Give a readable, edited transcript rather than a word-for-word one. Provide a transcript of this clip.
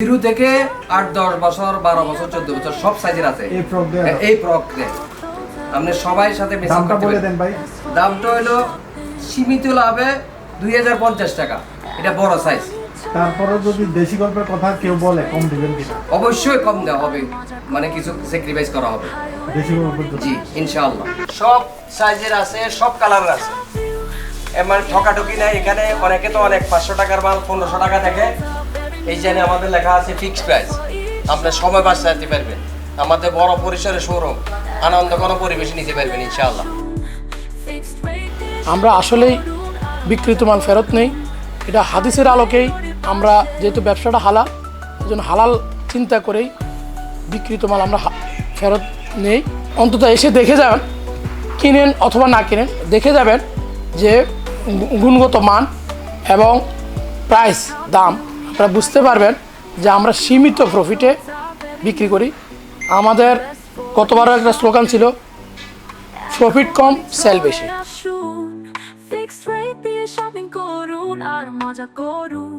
0 থেকে 8-10 বছর 12 বছর 14 বছর সব সাইজের আছে এই প্রক দেয় আপনি সবাই সাথে মেসেজ করতে পারেন ভাই। দামটা হলো সীমিত লাভে 2050 টাকা, এটা বড় সাইজ। তারপরে যদি দেশি গল্পের কথা কেউ বলে কম দিবেন কিনা? অবশ্যই কম দেওয়া হবে, মানে কিছু স্যাক্রিফাইস করা হবে দেশি গল্পের জি ইনশাআল্লাহ। সব সাইজের আছে, সব কালারের আছে, এমন ঠকাঠকি নাই এখানে। অনেকে তো অনেক 500 টাকার মাল 1500 টাকা দেখে, এই জন্য আমাদের লেখা আছে ফিক্সড প্রাইস। আপনি সময় বাঁচাতে পারবেন, আমাদের বড় পরিসরে শোরুম, আনন্দ কোনো পরিবেশ নিতে পারবেন ইনশাআল্লাহ। আমরা আসলেই বিক্রিত মাল ফেরত নেই, এটা হাদিসের আলোকেই আমরা, যেহেতু ব্যবসাটা হালাল, এই জন্য হালাল চিন্তা করেই বিক্রিত মাল আমরা ফেরত নেই। অন্তত এসে দেখে যাবেন, কিনেন অথবা না কিনেন, দেখে যাবেন যে গুণগত মান এবং প্রাইস দাম আপনারা বুঝতে পারবেন যে আমরা সীমিত প্রফিটে বিক্রি করি। আমাদের গতবারও একটা স্লোগান ছিল, প্রফিট কম সেল বেশি। ফিক্সড রেট দিয়ে শপিং করুন আর মজা করুন।